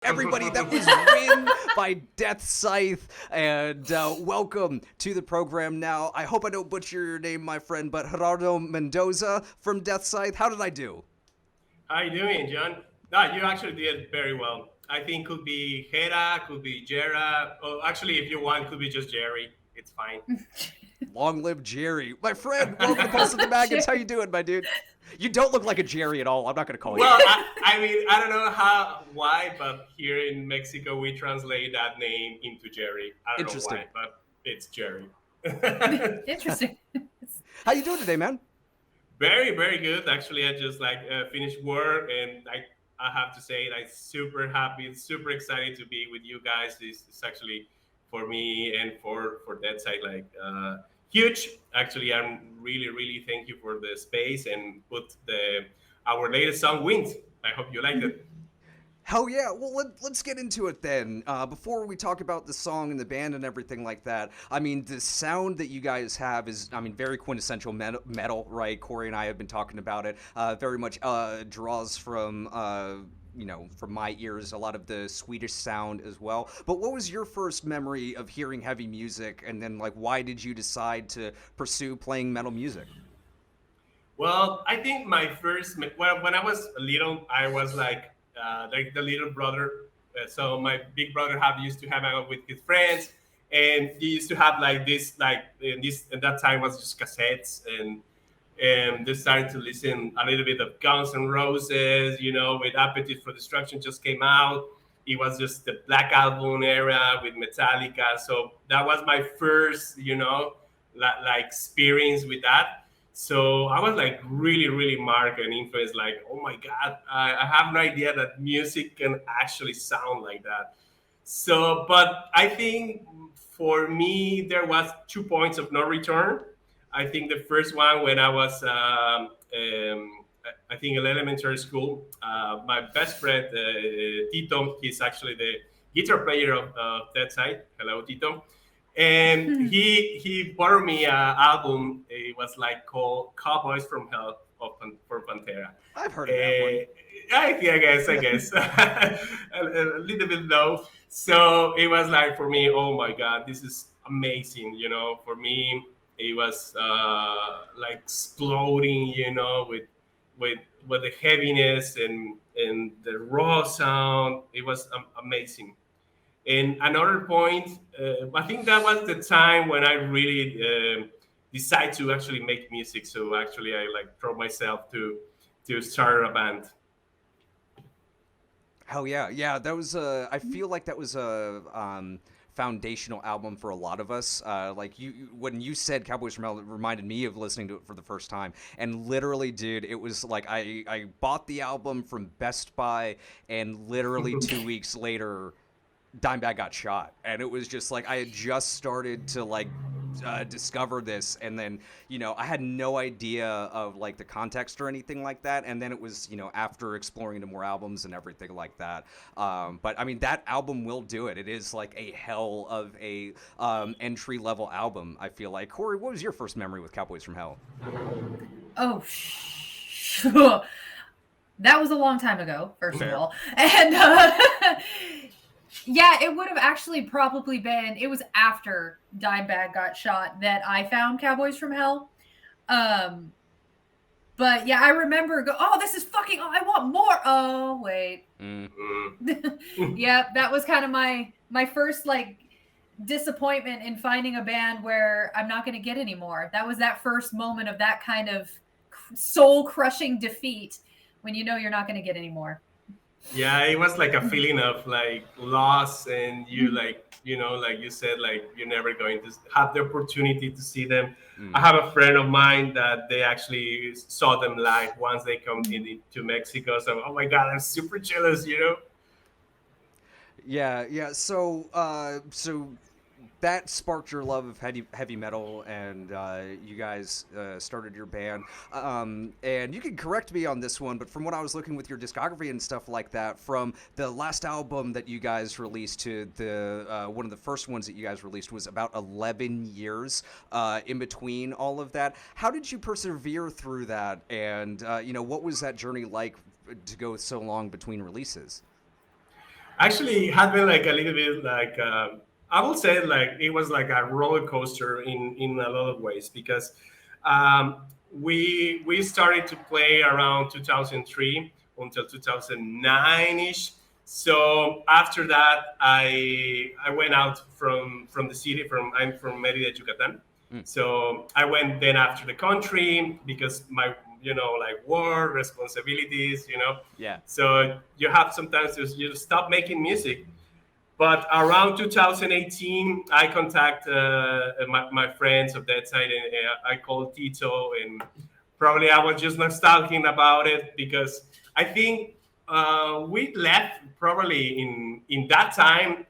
Everybody, that was Win by Death Scythe, and welcome to the program now. I hope I don't butcher your name, my friend, but Gerardo Mendoza from Death Scythe. How did I do? How you doing, John? No, you actually did very well. I think could be Hera, could be Jera. Oh, actually, if you want, could be just Jerry. It's fine. Long live Jerry. My friend, welcome to Pulse of the Maggots. How you doing, my dude? You don't look like a Jerry at all. I'm not going to call you. Well, I mean, I don't know why, but here in Mexico, we translate that name into Jerry. I don't know why, but it's Jerry. Interesting. How you doing today, man? Very, very good. Actually, I just finished work, and I have to say, I'm super happy, super excited to be with you guys. This is actually for me and for that side huge. Actually, I'm really thank you for the space and put our latest song Wings. I hope you liked it. Hell yeah. Well, let's get into it then. Before we talk about the song and the band and everything like that, I mean, the sound that you guys have is, I mean, very quintessential metal, right? Cori and I have been talking about it. Very much draws from from my ears, a lot of the Swedish sound as well. But what was your first memory of hearing heavy music, and then why did you decide to pursue playing metal music? Well, I think my first when I was little, I was like the little brother. So my big brother used to hang out with his friends, and he used to have at that time was just cassettes, and they started to listen a little bit of Guns N' Roses, with Appetite for Destruction just came out. It was just the Black Album era with Metallica. So that was my first, experience with that. So I was really marked and influenced, oh my God, I have no idea that music can actually sound like that. So, but I think for me, there was 2 points of no return. I think the first one when I was, I think in elementary school, my best friend, Tito, he's actually the guitar player of Death Scythe. Hello, Tito. And he borrowed me an album. It was called Cowboys from Hell for Pantera. I've heard of that one. I guess. a little bit low. So it was for me, oh my God, this is amazing. For me, it was exploding, with the heaviness and the raw sound. It was amazing. And another point, I think that was the time when I really decided to actually make music. So actually, I throw myself to start a band. Hell yeah. That was I feel like that was a foundational album for a lot of us. When you said Cowboys from Hell, it reminded me of listening to it for the first time. And literally, dude, it was I bought the album from Best Buy, and literally 2 weeks later, Dimebag got shot, and it was just I had just started to discover this, and then I had no idea of the context or anything like that, and then it was after exploring into more albums and everything like that. But I mean, that album will do it. It is a hell of a entry level album. I feel like. Cori, what was your first memory with Cowboys from Hell? Oh, that was a long time ago. First of all, and. Yeah, it would have actually probably been, it was after Dimebag got shot that I found Cowboys from Hell. But yeah, I remember this is I want more. Oh, wait. Mm-hmm. Yeah, that was kind of my first disappointment in finding a band where I'm not going to get any more. That was that first moment of that kind of soul crushing defeat when you're not going to get any more. Yeah, it was a feeling of loss, and you you said, you're never going to have the opportunity to see them. I have a friend of mine that they actually saw them live once they come into Mexico. So, oh my God, I'm super jealous, Yeah. So that sparked your love of heavy metal, and you guys started your band. And you can correct me on this one, but from what I was looking with your discography and stuff like that, from the last album that you guys released to the one of the first ones that you guys released was about 11 years in between all of that. How did you persevere through that? And what was that journey like to go so long between releases? Actually, it had been like a little bit like I will say like it was like a roller coaster in a lot of ways because um, we started to play around 2003 until 2009 ish. So after that, I went out from the city. I'm from Mérida, Yucatan. Mm. So I went then after the country because my like work responsibilities. Yeah. So you have sometimes you stop making music. But around 2018, I contact my friends of that side, and I called Tito, and probably I was just nostalgic about it because I think we left probably in that time.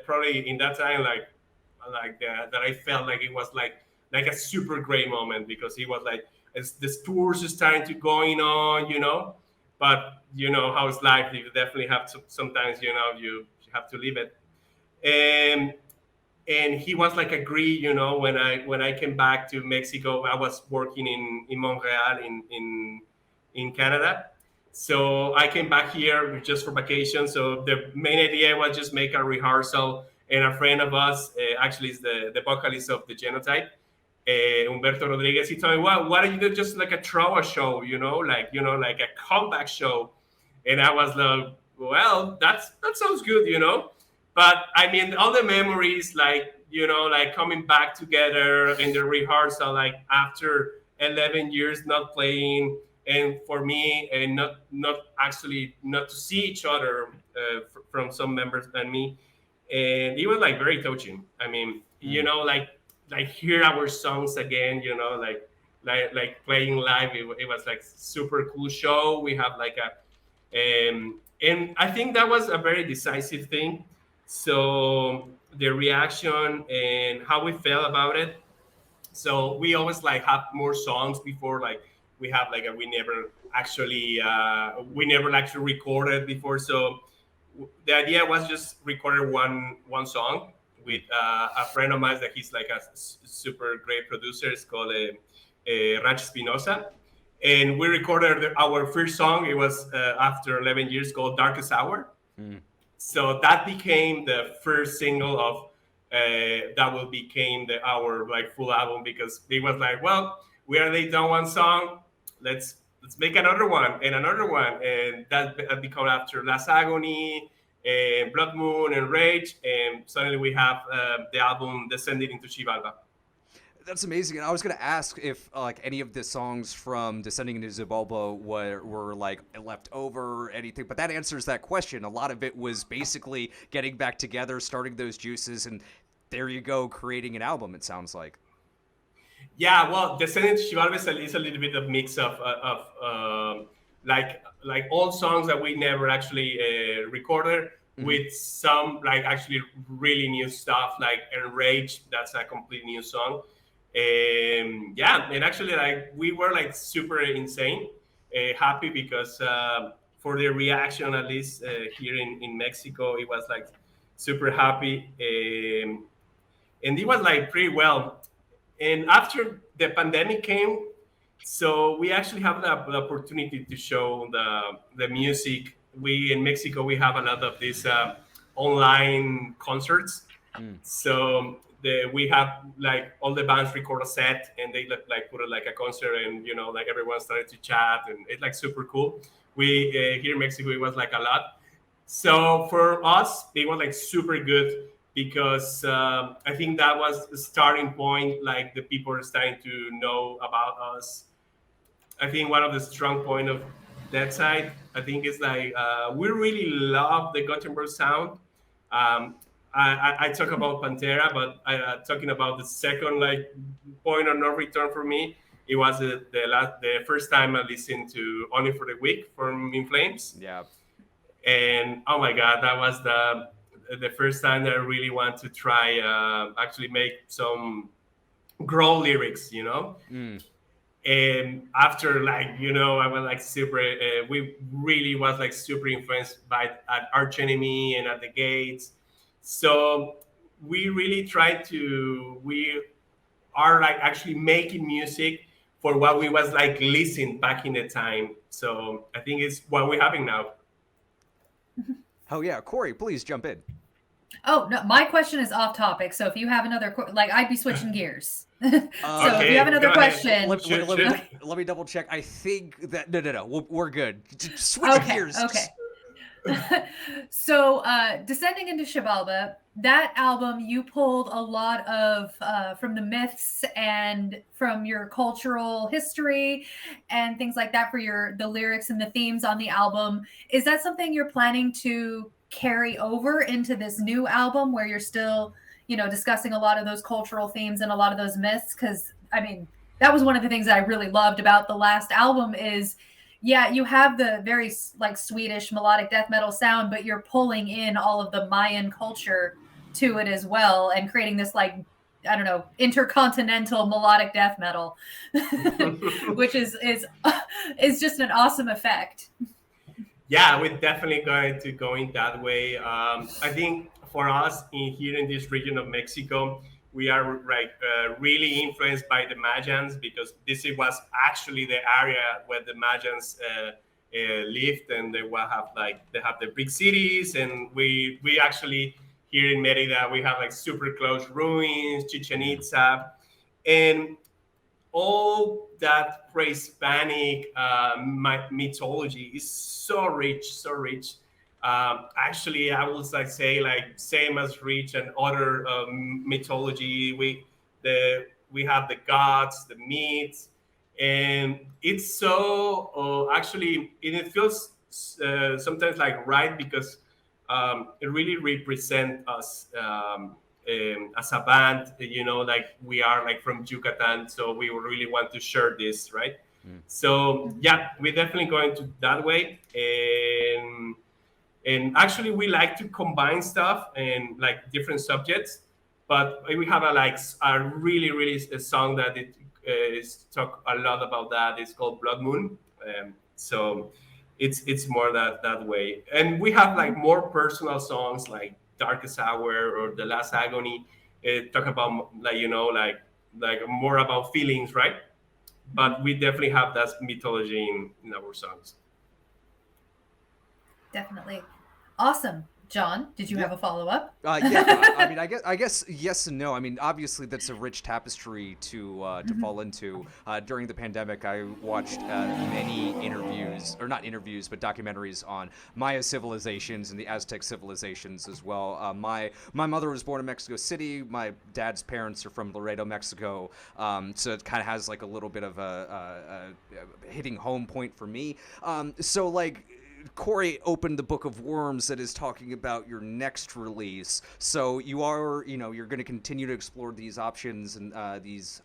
Probably in that time, that I felt like it was like a super great moment because it was like as the tours are starting to going on. But you know how it's life. You definitely have to sometimes you have to leave it. And he was like agree, when I came back to Mexico. I was working in Montreal in Canada. So I came back here just for vacation. So the main idea was just make a rehearsal. And a friend of us actually is the vocalist of the Genotype, Humberto Rodriguez. He told me, "Well, why don't you do just like a throw show, like a comeback show?" And I was like, "Well, that sounds good." But I mean, all the memories, like coming back together in the rehearsal, like after 11 years not playing, and for me, and not actually not to see each other from some members than me, and it was like very touching. I mean, like hear our songs again, like playing live. It was like super cool show. We have like and I think that was a very decisive thing. So the reaction and how we felt about it. So we always like have more songs before, like we have like we never actually recorded before. So the idea was just recorded one song with a friend of mine that he's like a super great producer. It's called Ranch Spinoza. And we recorded our first song. It was after 11 years, called Darkest Hour. Mm. So that became the first single of that will became our like full album, because it was like, well, we already done one song, let's make another one and another one, and that became after Last Agony and Blood Moon and Rage, and suddenly we have the album Descending Into Xibalba. That's amazing. And I was going to ask if like any of the songs from Descending into Xibalba were like left over or anything, but that answers that question. A lot of it was basically getting back together, starting those juices, and there you go, creating an album, it sounds like. Yeah, well, Descending to Xibalba is a little bit of mix of like old songs that we never actually recorded, with some like actually really new stuff, like Enrage. That's a completely new song. Yeah, and actually, like we were like super insane, happy because for the reaction, at least here in Mexico, it was like super happy, and it was like pretty well. And after the pandemic came, so we actually have the opportunity to show the music. We in Mexico we have a lot of these online concerts. So we have like all the bands record a set and they like put it like a concert, and like everyone started to chat, and it's like super cool. We here in Mexico it was like a lot. So for us it was like super good because I think that was the starting point. Like the people are starting to know about us. I think one of the strong point of that side, I think, is like we really love the Gothenburg sound. Um, I talk about Pantera, but talking about the second like point of no return for me, it was the first time I listened to Only for the Week from In Flames. Yeah. And oh my God, that was the first time that I really want to try actually make some growl lyrics. And after I was like super, we really was like super influenced by at Arch Enemy and at the Gates. So we really we are like actually making music for what we was like listening back in the time. So I think it's what we're having now. Oh yeah, Cori, please jump in. Oh no, my question is off topic. So if you have another, like, I'd be switching gears. So if you have another go ahead. question, Let me double check. I think that no, we're good. Switch gears. Okay. So Descending Into Xibalba, that album, you pulled a lot of from the myths and from your cultural history and things like that for the lyrics and the themes on the album. Is that something you're planning to carry over into this new album where you're still, discussing a lot of those cultural themes and a lot of those myths? Because I mean, that was one of the things that I really loved about the last album is, yeah, you have the very like Swedish melodic death metal sound, but you're pulling in all of the Mayan culture to it as well and creating this, like, I don't know, intercontinental melodic death metal, which is just an awesome effect. Yeah, we're definitely going to go in that way. I think for us here in this region of Mexico, we are really influenced by the Mayans, because this was actually the area where the Mayans lived, and they have the big cities, and we actually here in Mérida we have like super close ruins, Chichen Itza, and all that pre-Hispanic mythology is so rich, so rich. Actually, I would say like same as rich and other mythology. We have the gods, the myths, and it's so actually it feels sometimes like right, because it really represents us as a band. Like we are like from Yucatan, so we really want to share this, right? So yeah, we're definitely going to that way. And actually, we like to combine stuff and like different subjects. But we have a really a song that it is talk a lot about that. It's called Blood Moon. So it's more that way. And we have like more personal songs like Darkest Hour or The Last Agony. Talk about like more about feelings, right? But we definitely have that mythology in our songs. Definitely. Awesome. John, did you have a follow-up? Yeah, I mean, I guess yes and no. I mean, obviously that's a rich tapestry to fall into. During the pandemic, I watched many interviews, or not interviews, but documentaries on Maya civilizations and the Aztec civilizations as well. My mother was born in Mexico City. My dad's parents are from Laredo, Mexico. So it kind of has like a little bit of a hitting home point for me. So like, Cori opened the Book of Worms that is talking about your next release. So you are, you're going to continue to explore these options and these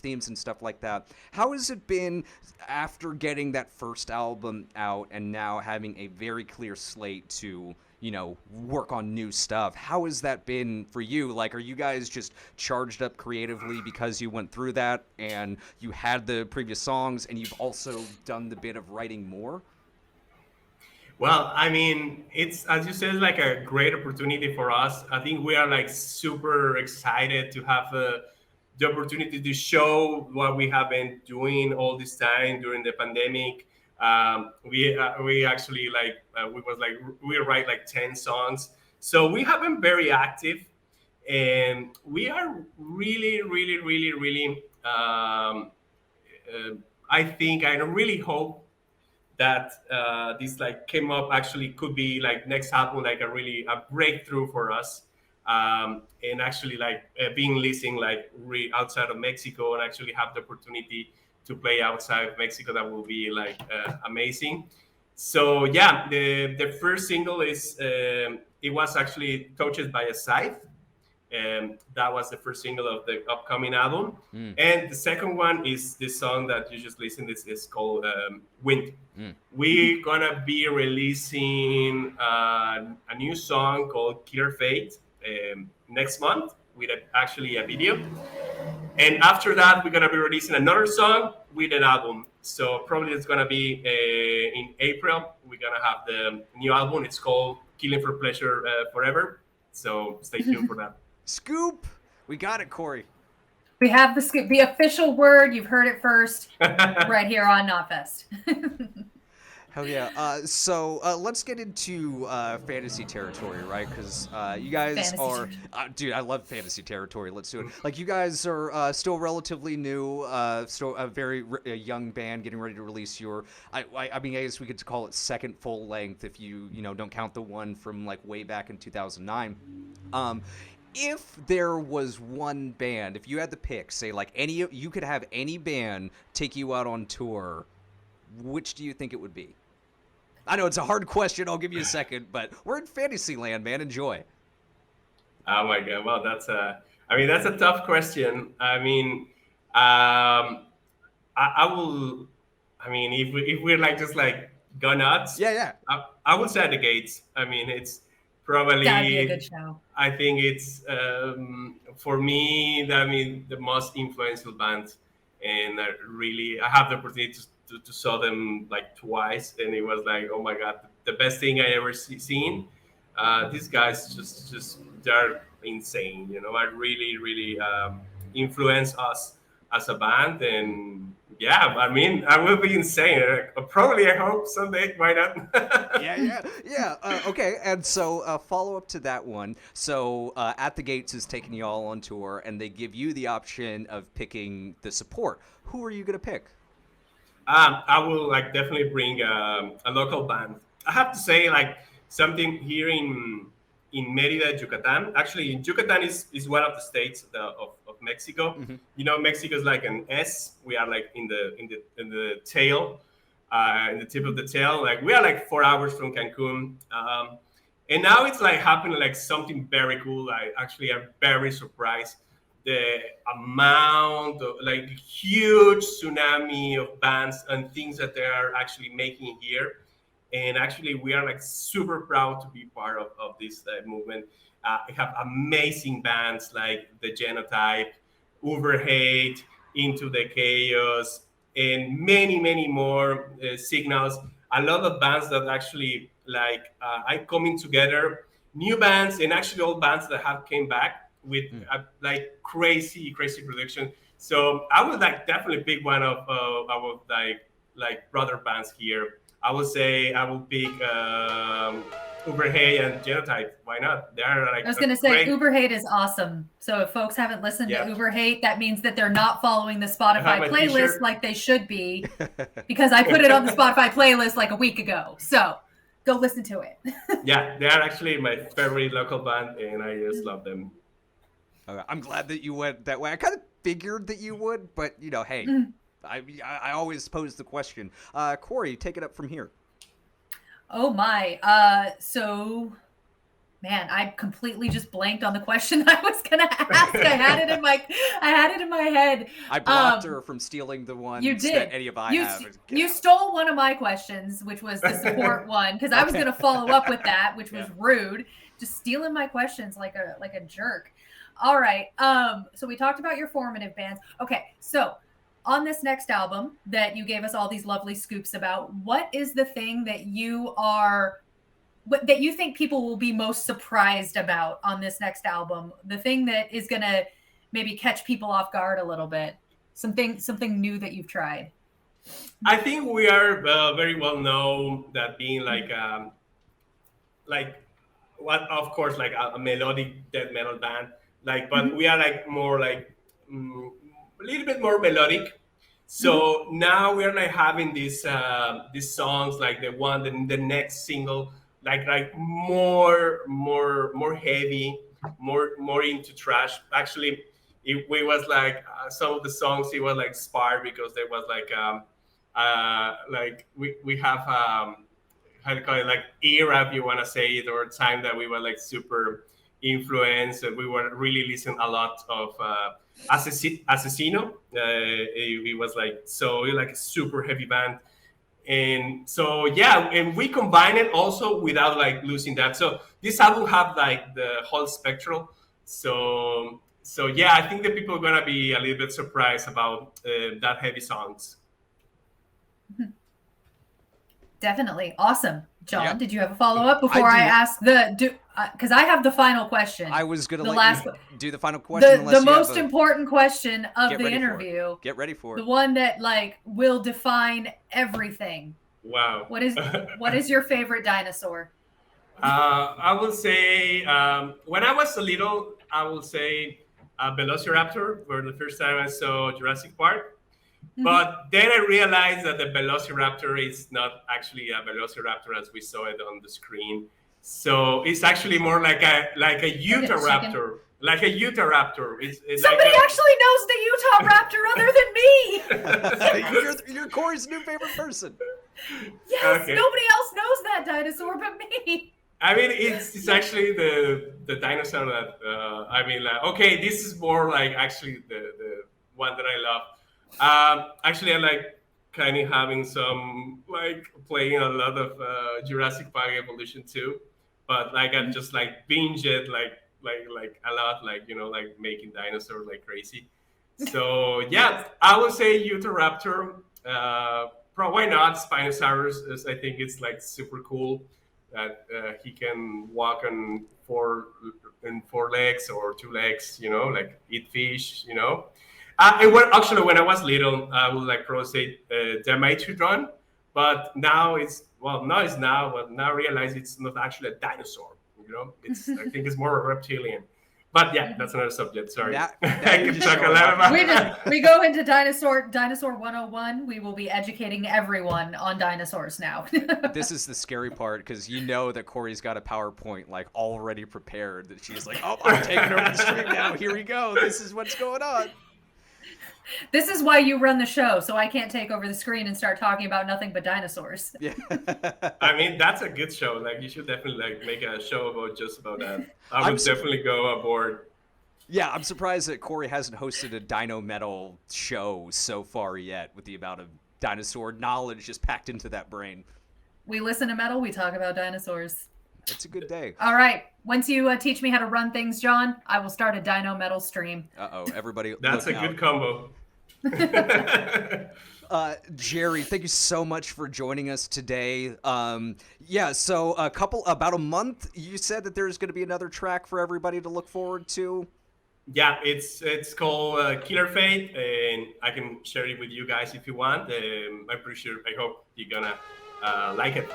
themes and stuff like that. How has it been after getting that first album out and now having a very clear slate to, work on new stuff? How has that been for you? Like, are you guys just charged up creatively because you went through that and you had the previous songs and you've also done the bit of writing more? Well, I mean, it's, as you said, like a great opportunity for us. I think we are like super excited to have the opportunity to show what we have been doing all this time during the pandemic. We actually we write like 10 songs. So we have been very active, and we are really, I think, I really hope that this like came up actually could be like next album, like a breakthrough for us, and actually like being listening like outside of Mexico and actually have the opportunity to play outside of Mexico. That will be like amazing. So yeah, the first single is it was actually Touched by a Scythe. That was the first single of the upcoming album. And the second one is this song that you just listened. It's called Wind. We're gonna be releasing a new song called Clear Fate next month with actually a video. And after that, we're gonna be releasing another song with an album. So probably it's gonna be in April. We're gonna have the new album. It's called Killing for Pleasure Forever. So stay tuned for that. Scoop! We got it, Cori. We have the scoop, the official word. You've heard it first right here on Knotfest. Hell yeah. So let's get into fantasy territory, right? Because you guys Fantasy are, territory. dude, I love fantasy territory. Let's do it. Like, you guys are still relatively new, still a very young band getting ready to release your, I mean, I guess we could call it second full length if you don't count the one from like way back in 2009. If there was one band, if you had to pick, say like you could have any band take you out on tour, which do you think it would be? I know it's a hard question. I'll give you a second, but we're in Fantasyland, man. Enjoy. Oh my God! Well, that's a tough question. I mean, I will. I mean, if we're like just like go nuts, Yeah. I would say the Gates. I mean, it's probably. That'd be a good show. I think it's for me. I mean, the most influential band, and I have the opportunity to saw them like twice, and it was like, oh my God, the best thing I ever seen. These guys just they're insane. I really influence us as a band, and yeah, I mean, I will be insane. Probably, I hope someday. Why not? Yeah. Okay, and so follow up to that one. So At the Gates is taking you all on tour, and they give you the option of picking the support. Who are you gonna pick? I will like definitely bring a local band. I have to say like something here in Mérida, Yucatan. Actually, Yucatan is one of the states of Mexico. Mm-hmm. Mexico is like an S. We are like in the tail, in the tip of the tail. Like we are like 4 hours from Cancun. And now it's like happening like something very cool. I actually am very surprised. The amount of like huge tsunami of bands and things that they are actually making here. And actually we are like super proud to be part of this movement. We have amazing bands like The Genotype, Overhate, Into the Chaos, and many more signals. A lot of bands that actually like are coming together, new bands and actually old bands that have came back with like crazy production. So I would like definitely pick one of our like brother bands here. I would say I will pick Uberhay and Genotype. Why not? They're like I was going to say great... Uber Hate is awesome. So if folks haven't listened to Uber Hate, that means that they're not following the Spotify playlist like they should be, because I put it on the Spotify playlist like a week ago. So go listen to it. Yeah, they are actually my favorite local band, and I just love them. I'm glad that you went that way. I kind of figured that you would, but hey, I always pose the question. Cori, take it up from here. Oh my. So man, I completely just blanked on the question I was gonna ask. I had it in my head. I blocked her from stealing the one you did. That any of I have. You stole one of my questions, which was the support one, because I was gonna follow up with that, which was rude. Just stealing my questions like a jerk. All right. So we talked about your formative bands. Okay, so on this next album that you gave us all these lovely scoops about, what is the thing that you think people will be most surprised about on this next album? The thing that is going to maybe catch people off guard a little bit? Something new that you've tried? I think we are very well known that being like what, of course, like a melodic death metal band. Like, but we are like more like a little bit more melodic. So now we're like having these songs like the next single, like more heavy, more into trash. Actually, it was like some of the songs it was like inspired because there was like we have how do you call it, like era, if you want to say it, or time that we were like super influenced. We were really listening a lot of Asesino. It was like a super heavy band, and so yeah, and we combine it also without like losing that. So this album have like the whole spectrum. So yeah, I think that people are gonna be a little bit surprised about that heavy songs. Definitely. Awesome. John, did you have a follow-up before I ask because I have the final question. I was going to do the final question. The most important question of the interview. Get ready for it. The one that like will define everything. Wow. What is your favorite dinosaur? I will say when I was a little, I will say Velociraptor for the first time I saw Jurassic Park. But then I realized that the Velociraptor is not actually a Velociraptor as we saw it on the screen. So it's actually more like a Utahraptor. Like a Utahraptor. It's Somebody like actually knows the Utah Raptor other than me. You're Corey's new favorite person. Yes, Okay. nobody else knows that dinosaur but me. I mean, it's actually the dinosaur that I mean, like, okay, this is more like actually the one that I love. Actually, I like kind of having some like playing a lot of Jurassic Park Evolution too, but like I just like binge it like a lot, like like making dinosaurs like crazy. So yeah, I would say Utahraptor. Why not Spinosaurus? I think it's like super cool that he can walk on four legs or two legs, like eat fish, and when I was little, I would like probably say Dimetrodon, but now but now I realize it's not actually a dinosaur, It's I think it's more a reptilian. But yeah, that's another subject. Sorry. Now I you're can just talk a showing lot off. about We go into dinosaur 101. We will be educating everyone on dinosaurs now. This is the scary part because you know that Corey's got a PowerPoint like already prepared that she's like, oh, I'm taking over the stream now. Here we go. This is what's going on. This is why you run the show, so I can't take over the screen and start talking about nothing but dinosaurs. Yeah. I mean, that's a good show. Like, you should definitely like make a show about just about that. I I'm would definitely go aboard. Yeah, I'm surprised that Corey hasn't hosted a Dino Metal show so far yet with the amount of dinosaur knowledge just packed into that brain. We listen to metal, we talk about dinosaurs. It's a good day. All right. Once you teach me how to run things, John, I will start a Dino Metal stream. Uh-oh, everybody That's a look good out. combo. Jerry, thank you so much for joining us today. So about a month, you said that there's going to be another track for everybody to look forward to. Yeah, it's called Killer Fate, and I can share it with you guys if you want. I'm pretty sure. I hope you're gonna like it.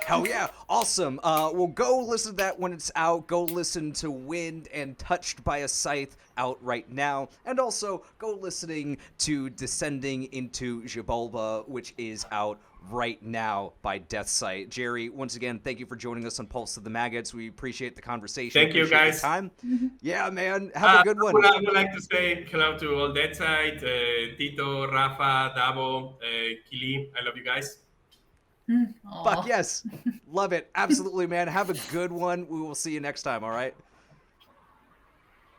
Hell yeah, awesome. Well, go listen to that when it's out. Go listen to Wind and Touched by a Scythe out right now. And also go listening to Descending into Xibalba, which is out right now by Death Scythe. Jerry, once again, thank you for joining us on Pulse of the Maggots. We appreciate the conversation. Thank you, Appreciate your guys. time. Yeah, man. Have a good one. I would like to say hello to all Death Scythe, Tito, Rafa, Davo, Kili. I love you guys. Aw. Fuck yes. Love it. Absolutely, man. Have a good one. We will see you next time, all right?